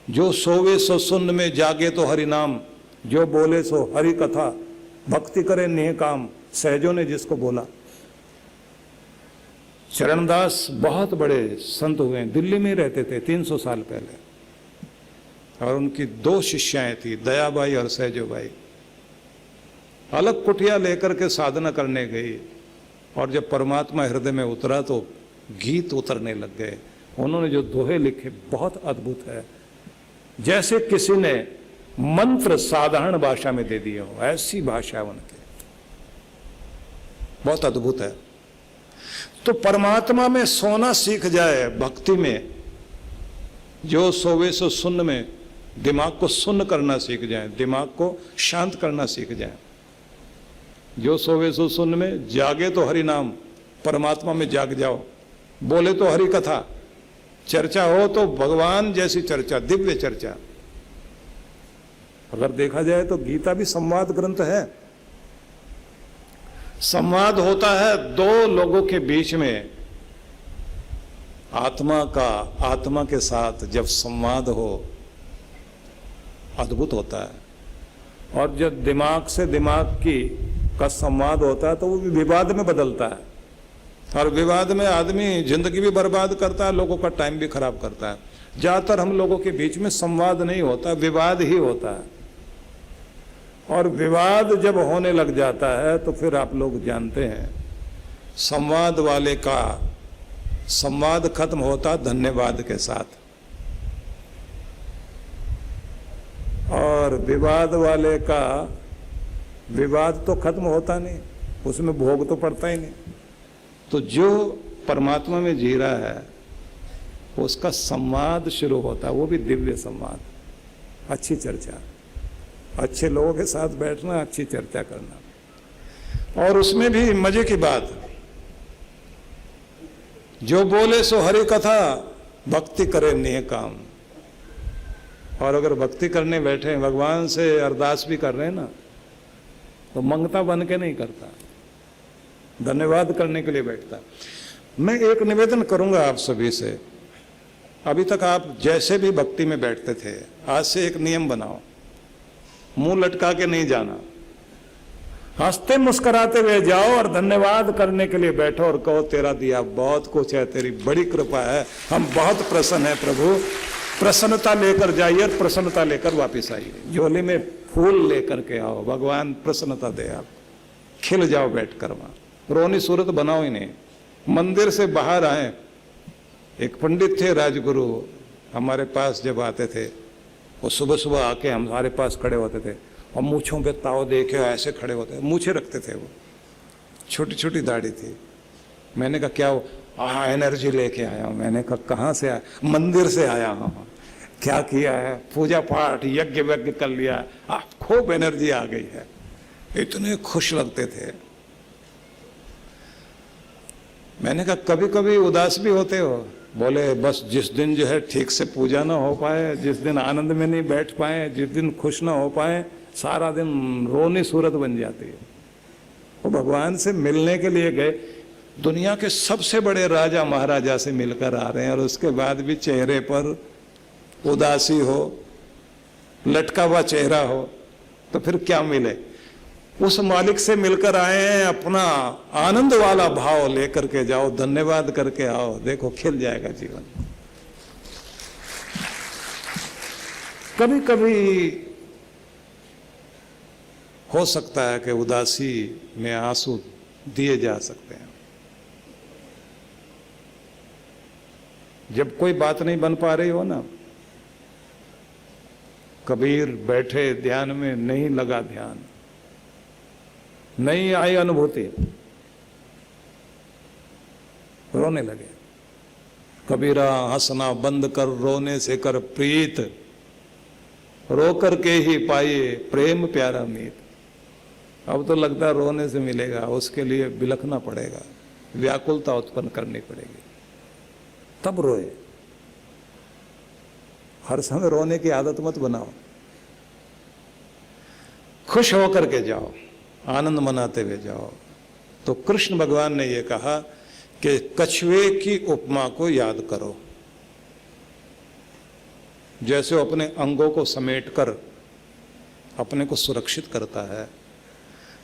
जो सोवे सो सुन में जागे तो हरि नाम, जो बोले सो हरि कथा, भक्ति करे नेह काम, सहजों ने जिसको बोला। चरणदास बहुत बड़े संत हुए हैं, दिल्ली में रहते थे 300 साल पहले, और उनकी 2 शिष्याएं थी, दयाबाई और सहजोबाई। अलग कुटिया लेकर के साधना करने गई, और जब परमात्मा हृदय में उतरा तो गीत उतरने लग गए। उन्होंने जो दोहे लिखे बहुत अद्भुत है, जैसे किसी ने मंत्र साधारण भाषा में दे दिए हो, ऐसी भाषा है उनकी, बहुत अद्भुत है। तो परमात्मा में सोना सीख जाए भक्ति में, जो सोवे सो सुन्न में, दिमाग को सुन्न करना सीख जाए, दिमाग को शांत करना सीख जाए। जो सोवे सो सुन्न में, जागे तो हरि नाम, परमात्मा में जाग जाओ, बोले तो हरि कथा, चर्चा हो तो भगवान जैसी चर्चा, दिव्य चर्चा। अगर देखा जाए तो गीता भी संवाद ग्रंथ है। संवाद होता है 2 लोगों के बीच में, आत्मा के साथ जब संवाद हो, अद्भुत होता है। और जब दिमाग से दिमाग का संवाद होता है तो वो भी विवाद में बदलता है, और विवाद में आदमी जिंदगी भी बर्बाद करता है, लोगों का टाइम भी खराब करता है। ज्यादातर हम लोगों के बीच में संवाद नहीं होता, विवाद ही होता है। और विवाद जब होने लग जाता है तो फिर आप लोग जानते हैं, संवाद वाले का संवाद खत्म होता धन्यवाद के साथ, और विवाद वाले का विवाद तो खत्म होता नहीं, उसमें भोग तो पड़ता ही नहीं। तो जो परमात्मा में जी रहा है उसका संवाद शुरू होता है, वो भी दिव्य संवाद, अच्छी चर्चा, अच्छे लोगों के साथ बैठना, अच्छी चर्चा करना। और उसमें भी मजे की बात, जो बोले सो हरि कथा, भक्ति करे नेह काम। और अगर भक्ति करने बैठे, भगवान से अरदास भी कर रहे हैं ना, तो मंगता बन के नहीं करता, धन्यवाद करने के लिए बैठता। मैं एक निवेदन करूंगा आप सभी से, अभी तक आप जैसे भी भक्ति में बैठते थे, आज से एक नियम बनाओ, मुंह लटका के नहीं जाना, हंसते मुस्कुराते हुए जाओ और धन्यवाद करने के लिए बैठो और कहो तेरा दिया बहुत कुछ है, तेरी बड़ी कृपा है, हम बहुत प्रसन्न है प्रभु। प्रसन्नता लेकर जाइए और प्रसन्नता लेकर वापस आइए, झोले में फूल लेकर के आओ, भगवान प्रसन्नता दे, आप खिल जाओ बैठकर वहां, रोनी सूरत बनाओ ही नहीं। मंदिर से बाहर आए, एक पंडित थे राजगुरु, हमारे पास जब आते थे, वो सुबह सुबह आके हमारे पास खड़े होते थे और मूछों पे ताव देखे ऐसे खड़े होते, मूछे रखते थे, वो छोटी छोटी दाढ़ी थी। मैंने कहा क्या हो? एनर्जी लेके आया हूँ। मैंने कहा कहाँ से आया? मंदिर से आया हूँ। क्या किया है? पूजा पाठ यज्ञ वज्ञ कर लिया, खूब एनर्जी आ गई है। इतने खुश लगते थे। मैंने कहा कभी कभी उदास भी होते हो? बोले बस जिस दिन जो है ठीक से पूजा ना हो पाए, जिस दिन आनंद में नहीं बैठ पाए, जिस दिन खुश ना हो पाए, सारा दिन रोनी सूरत बन जाती है। वो भगवान से मिलने के लिए गए, दुनिया के सबसे बड़े राजा महाराजा से मिलकर आ रहे हैं और उसके बाद भी चेहरे पर उदासी हो, लटका हुआ चेहरा हो, तो फिर क्या मिले? उस मालिक से मिलकर आए हैं, अपना आनंद वाला भाव लेकर के जाओ, धन्यवाद करके आओ, देखो खिल जाएगा जीवन। कभी कभी हो सकता है कि उदासी में आंसू दिए जा सकते हैं। जब कोई बात नहीं बन पा रही हो ना, कबीर बैठे ध्यान में, नहीं लगा ध्यान, नहीं आई अनुभूति, रोने लगे। कबीरा हंसना बंद कर, रोने से कर प्रीत, रो कर के ही पाए प्रेम प्यारा मीत। अब तो लगता है रोने से मिलेगा, उसके लिए बिलखना पड़ेगा, व्याकुलता उत्पन्न करनी पड़ेगी, तब रोए। हर समय रोने की आदत मत बनाओ, खुश होकर के जाओ, आनंद मनाते हुए जाओ। तो कृष्ण भगवान ने यह कहा कि कछुए की उपमा को याद करो। जैसे वो अपने अंगों को समेटकर अपने को सुरक्षित करता है,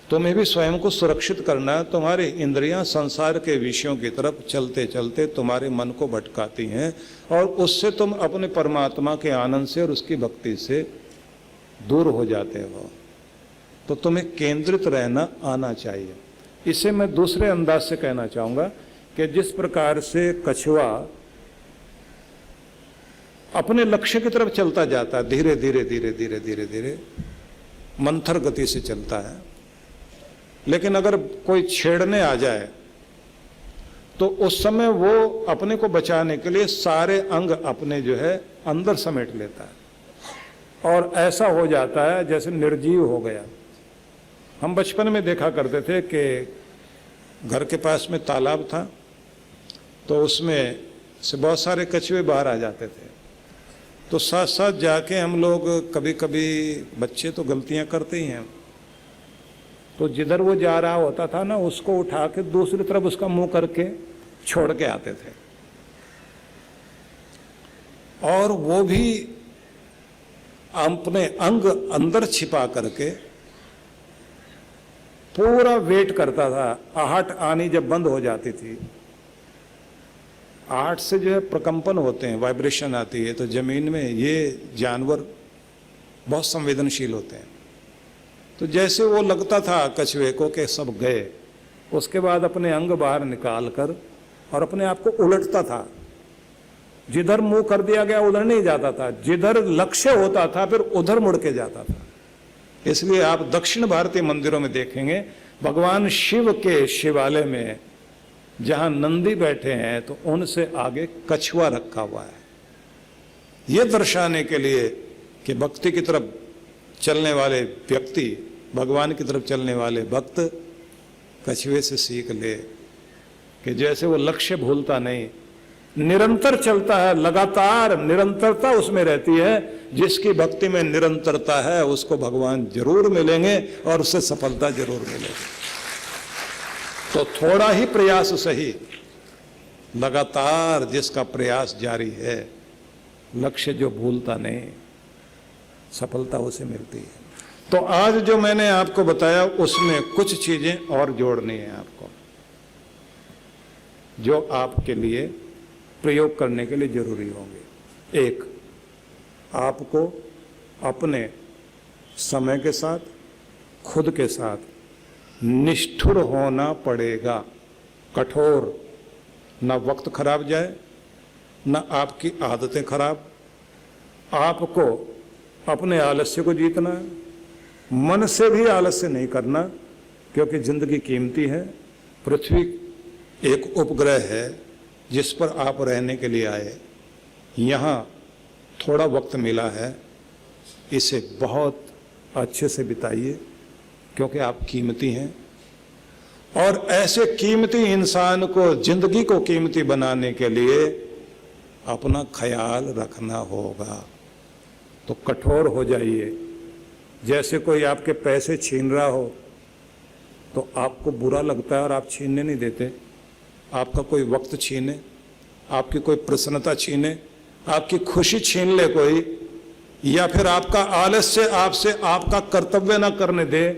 तुम्हें भी स्वयं को सुरक्षित करना है। तुम्हारी इंद्रियां संसार के विषयों की तरफ चलते चलते तुम्हारे मन को भटकाती हैं और उससे तुम अपने परमात्मा के आनंद से और उसकी भक्ति से दूर हो जाते हो। तो तुम्हें केंद्रित रहना आना चाहिए। इसे मैं दूसरे अंदाज से कहना चाहूंगा कि जिस प्रकार से कछुआ अपने लक्ष्य की तरफ चलता जाता है, धीरे धीरे धीरे धीरे धीरे धीरे मंथर गति से चलता है, लेकिन अगर कोई छेड़ने आ जाए तो उस समय वो अपने को बचाने के लिए सारे अंग अपने जो है अंदर समेट लेता है और ऐसा हो जाता है जैसे निर्जीव हो गया। हम बचपन में देखा करते थे कि घर के पास में तालाब था, तो उसमें से बहुत सारे कछुए बाहर आ जाते थे। तो साथ साथ जाके हम लोग कभी कभी, बच्चे तो गलतियां करते ही हैं, तो जिधर वो जा रहा होता था ना उसको उठा के दूसरी तरफ उसका मुंह करके छोड़ के आते थे। और वो भी अपने अंग अंदर छिपा करके पूरा वेट करता था। आहट आनी जब बंद हो जाती थी, आहट से जो है प्रकंपन होते हैं, वाइब्रेशन आती है, तो जमीन में ये जानवर बहुत संवेदनशील होते हैं। तो जैसे वो लगता था कछुए को कि सब गए, उसके बाद अपने अंग बाहर निकाल कर और अपने आप को उलटता था। जिधर मुंह कर दिया गया उधर नहीं जाता था, जिधर लक्ष्य होता था फिर उधर मुड़ के जाता था। इसलिए आप दक्षिण भारतीय मंदिरों में देखेंगे भगवान शिव के शिवालय में जहां नंदी बैठे हैं तो उनसे आगे कछुआ रखा हुआ है, ये दर्शाने के लिए कि भक्ति की तरफ चलने वाले व्यक्ति, भगवान की तरफ चलने वाले भक्त कछुए से सीख ले कि जैसे वो लक्ष्य भूलता नहीं, निरंतर चलता है, लगातार निरंतरता उसमें रहती है। जिसकी भक्ति में निरंतरता है उसको भगवान जरूर मिलेंगे और उससे सफलता जरूर मिलेगी। तो थोड़ा ही प्रयास सही, लगातार जिसका प्रयास जारी है, लक्ष्य जो भूलता नहीं, सफलता उसे मिलती है। तो आज जो मैंने आपको बताया उसमें कुछ चीजें और जोड़नी है आपको, जो आपके लिए प्रयोग करने के लिए जरूरी होंगे। एक, आपको अपने समय के साथ, खुद के साथ निष्ठुर होना पड़ेगा, कठोर, ना वक्त खराब जाए, ना आपकी आदतें खराब। आपको अपने आलस्य को जीतना है, मन से भी आलस्य नहीं करना, क्योंकि जिंदगी कीमती है। पृथ्वी एक उपग्रह है जिस पर आप रहने के लिए आए, यहाँ थोड़ा वक्त मिला है, इसे बहुत अच्छे से बिताइए क्योंकि आप कीमती हैं। और ऐसे कीमती इंसान को, जिंदगी को कीमती बनाने के लिए अपना ख्याल रखना होगा। तो कठोर हो जाइए। जैसे कोई आपके पैसे छीन रहा हो तो आपको बुरा लगता है और आप छीनने नहीं देते। आपका कोई वक्त छीने, आपकी कोई प्रसन्नता छीने, आपकी खुशी छीन ले कोई, या फिर आपका आलस्य आपसे आपका कर्तव्य ना करने दे,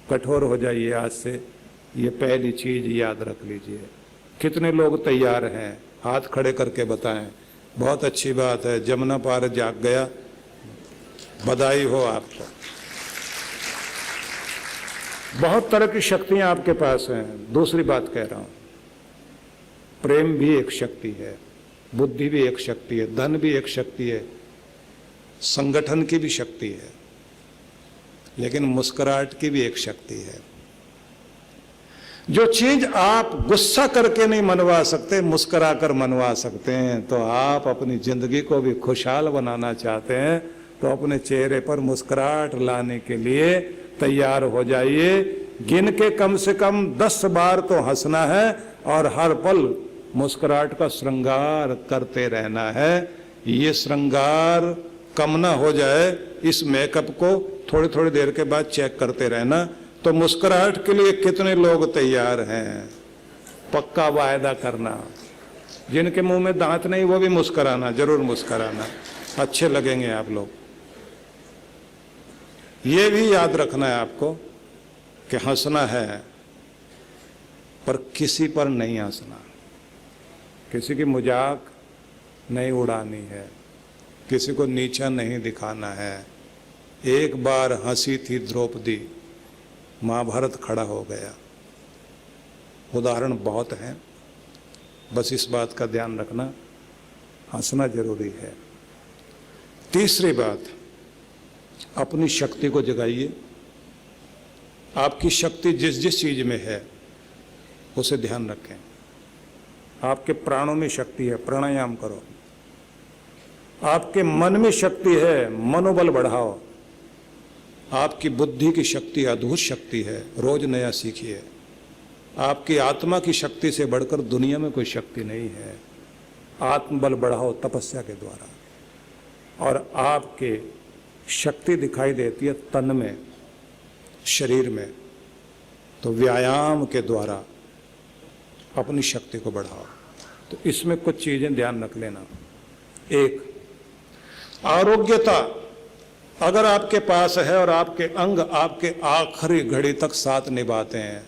कठोर हो जाइए आज से। ये पहली चीज याद रख लीजिए। कितने लोग तैयार हैं? हाथ खड़े करके बताएं। बहुत अच्छी बात है, जमुना पार जाग गया, बधाई हो आपको। बहुत तरह की शक्तियां आपके पास हैं। दूसरी बात कह रहा हूं, प्रेम भी एक शक्ति है, बुद्धि भी एक शक्ति है, धन भी एक शक्ति है, संगठन की भी शक्ति है, लेकिन मुस्कुराहट की भी एक शक्ति है। जो चीज आप गुस्सा करके नहीं मनवा सकते, मुस्कुरा कर मनवा सकते हैं। तो आप अपनी जिंदगी को भी खुशहाल बनाना चाहते हैं तो अपने चेहरे पर मुस्कुराहट लाने के लिए तैयार हो जाइए। गिन के कम से कम 10 बार तो हंसना है और हर पल मुस्कुराहट का श्रृंगार करते रहना है। ये श्रृंगार कम ना हो जाए, इस मेकअप को थोड़ी थोड़ी देर के बाद चेक करते रहना। तो मुस्कुराहट के लिए कितने लोग तैयार हैं? पक्का वायदा करना। जिनके मुंह में दांत नहीं वो भी मुस्कुराना, जरूर मुस्कुराना। अच्छे लगेंगे आप लोग। ये भी याद रखना है आपको कि हंसना है, पर किसी पर नहीं हंसना, किसी की मजाक नहीं उड़ानी है, किसी को नीचा नहीं दिखाना है। एक बार हंसी थी द्रौपदी, महाभारत खड़ा हो गया। उदाहरण बहुत हैं, बस इस बात का ध्यान रखना, हंसना जरूरी है। तीसरी बात, अपनी शक्ति को जगाइए। आपकी शक्ति जिस जिस चीज में है उसे ध्यान रखें। आपके प्राणों में शक्ति है, प्राणायाम करो। आपके मन में शक्ति है, मनोबल बढ़ाओ। आपकी बुद्धि की शक्ति अद्भुत शक्ति है, रोज नया सीखिए। आपकी आत्मा की शक्ति से बढ़कर दुनिया में कोई शक्ति नहीं है। आत्मबल बढ़ाओ तपस्या के द्वारा। और आपके शक्ति दिखाई देती है तन में, शरीर में, तो व्यायाम के द्वारा अपनी शक्ति को बढ़ाओ। तो इसमें कुछ चीजें ध्यान रख लेना। एक, आरोग्यता अगर आपके पास है और आपके अंग आपके आखिरी घड़ी तक साथ निभाते हैं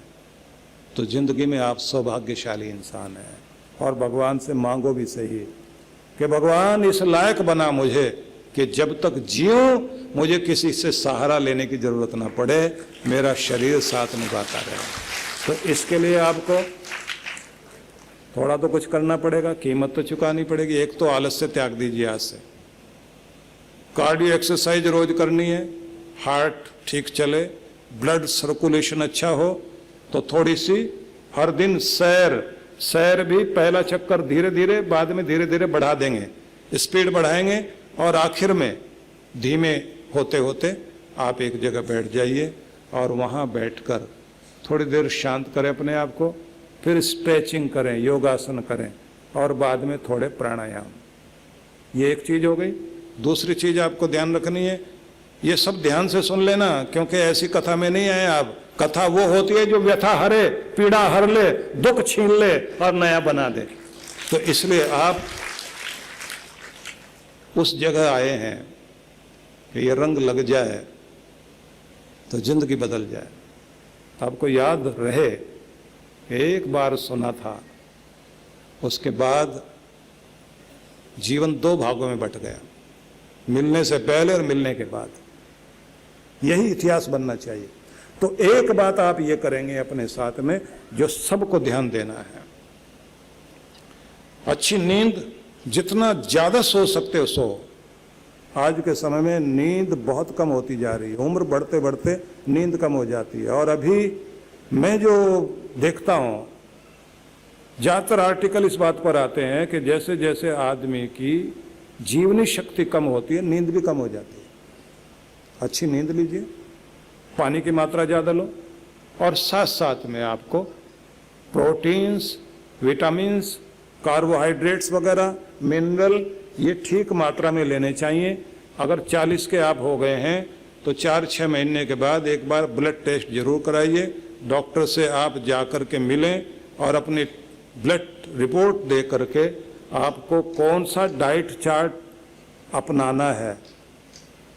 तो जिंदगी में आप सौभाग्यशाली इंसान हैं। और भगवान से मांगो भी सही कि भगवान इस लायक बना मुझे कि जब तक जीऊं मुझे किसी से सहारा लेने की जरूरत ना पड़े, मेरा शरीर साथ निभाता रहे। तो इसके लिए आपको थोड़ा तो कुछ करना पड़ेगा, कीमत तो चुकानी पड़ेगी। एक तो आलस्य त्याग दीजिए आज से। कार्डियो एक्सरसाइज रोज करनी है, हार्ट ठीक चले, ब्लड सर्कुलेशन अच्छा हो, तो थोड़ी सी हर दिन सैर भी पहला चक्कर धीरे धीरे, बाद में धीरे धीरे बढ़ा देंगे, स्पीड बढ़ाएंगे और आखिर में धीमे होते होते आप एक जगह बैठ जाइए और वहाँ बैठकर थोड़ी देर शांत करें अपने आप को, फिर स्ट्रेचिंग करें, योगासन करें और बाद में थोड़े प्राणायाम। ये एक चीज हो गई। दूसरी चीज आपको ध्यान रखनी है, ये सब ध्यान से सुन लेना, क्योंकि ऐसी कथा में नहीं आए आप। कथा वो होती है जो व्यथा हरे, पीड़ा हर ले, दुख छीन ले और नया बना दे। तो इसलिए आप उस जगह आए हैं कि ये रंग लग जाए तो जिंदगी बदल जाए। आपको याद रहे, एक बार सुना था, उसके बाद जीवन दो भागों में बट गया, मिलने से पहले और मिलने के बाद। यही इतिहास बनना चाहिए। तो एक बात आप ये करेंगे अपने साथ में जो सबको ध्यान देना है, अच्छी नींद, जितना ज्यादा सो सकते हो सो। आज के समय में नींद बहुत कम होती जा रही है, उम्र बढ़ते बढ़ते नींद कम हो जाती है। और अभी मैं जो देखता हूं, ज्यादातर आर्टिकल इस बात पर आते हैं कि जैसे जैसे आदमी की जीवनी शक्ति कम होती है, नींद भी कम हो जाती है। अच्छी नींद लीजिए, पानी की मात्रा ज़्यादा लो और साथ साथ में आपको प्रोटीन्स, विटामिन्स, कार्बोहाइड्रेट्स वगैरह, मिनरल, ये ठीक मात्रा में लेने चाहिए। अगर 40 के आप हो गए हैं तो 4-6 महीने के बाद एक बार ब्लड टेस्ट जरूर कराइए। डॉक्टर से आप जाकर के मिलें और अपनी ब्लड रिपोर्ट दे करके आपको कौन सा डाइट चार्ट अपनाना है,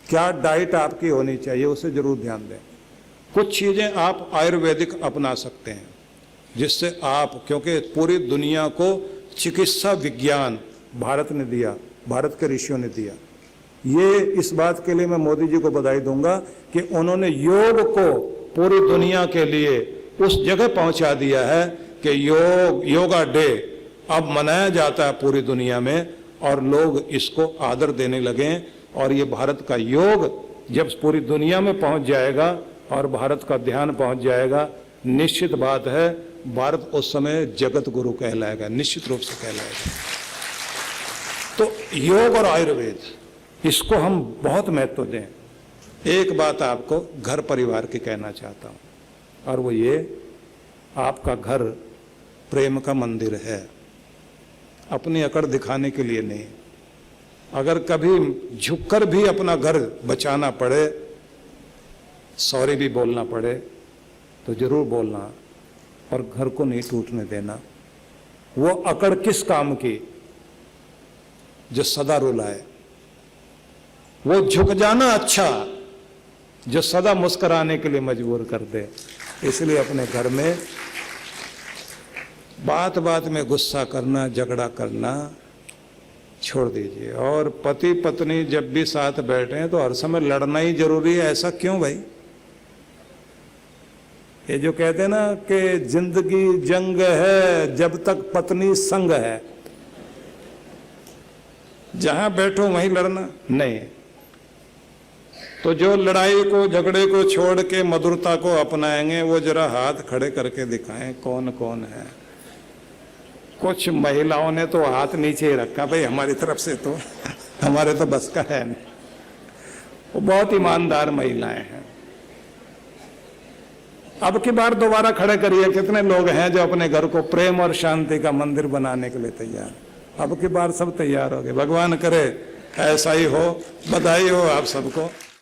क्या डाइट आपकी होनी चाहिए, उसे जरूर ध्यान दें। कुछ चीज़ें आप आयुर्वेदिक अपना सकते हैं जिससे आप, क्योंकि पूरी दुनिया को चिकित्सा विज्ञान भारत ने दिया, भारत के ऋषियों ने दिया। ये इस बात के लिए मैं मोदी जी को बधाई दूंगा कि उन्होंने योग को पूरी दुनिया के लिए उस जगह पहुंचा दिया है कि योगा डे अब मनाया जाता है पूरी दुनिया में और लोग इसको आदर देने लगे। और ये भारत का योग जब पूरी दुनिया में पहुंच जाएगा और भारत का ध्यान पहुंच जाएगा, निश्चित बात है भारत उस समय जगत गुरु कहलाएगा, निश्चित रूप से कहलाएगा। तो योग और आयुर्वेद, इसको हम बहुत महत्व दें। एक बात आपको घर परिवार की कहना चाहता हूं, और वो ये, आपका घर प्रेम का मंदिर है, अपनी अकड़ दिखाने के लिए नहीं। अगर कभी झुककर भी अपना घर बचाना पड़े, सॉरी भी बोलना पड़े, तो जरूर बोलना और घर को नहीं टूटने देना। वो अकड़ किस काम की जो सदा रुलाए। वो झुक जाना अच्छा जो सदा मुस्कुराने के लिए मजबूर कर दे। इसलिए अपने घर में बात बात में गुस्सा करना, झगड़ा करना छोड़ दीजिए। और पति पत्नी जब भी साथ बैठे हैं तो हर समय लड़ना ही जरूरी है, ऐसा क्यों भाई? ये जो कहते हैं ना कि जिंदगी जंग है जब तक पत्नी संग है, जहां बैठो वहीं लड़ना नहीं। तो जो लड़ाई को झगड़े को छोड़ के मधुरता को अपनाएंगे वो जरा हाथ खड़े करके दिखाएं कौन कौन है। कुछ महिलाओं ने तो हाथ नीचे ही रखा, भाई हमारी तरफ से तो हमारे तो बस का है नहीं। वो बहुत ईमानदार महिलाएं हैं। अब की बार दोबारा खड़े करिए, कितने लोग हैं जो अपने घर को प्रेम और शांति का मंदिर बनाने के लिए तैयार। अब की बार सब तैयार हो गए। भगवान करे ऐसा ही हो। बधाई हो आप सबको।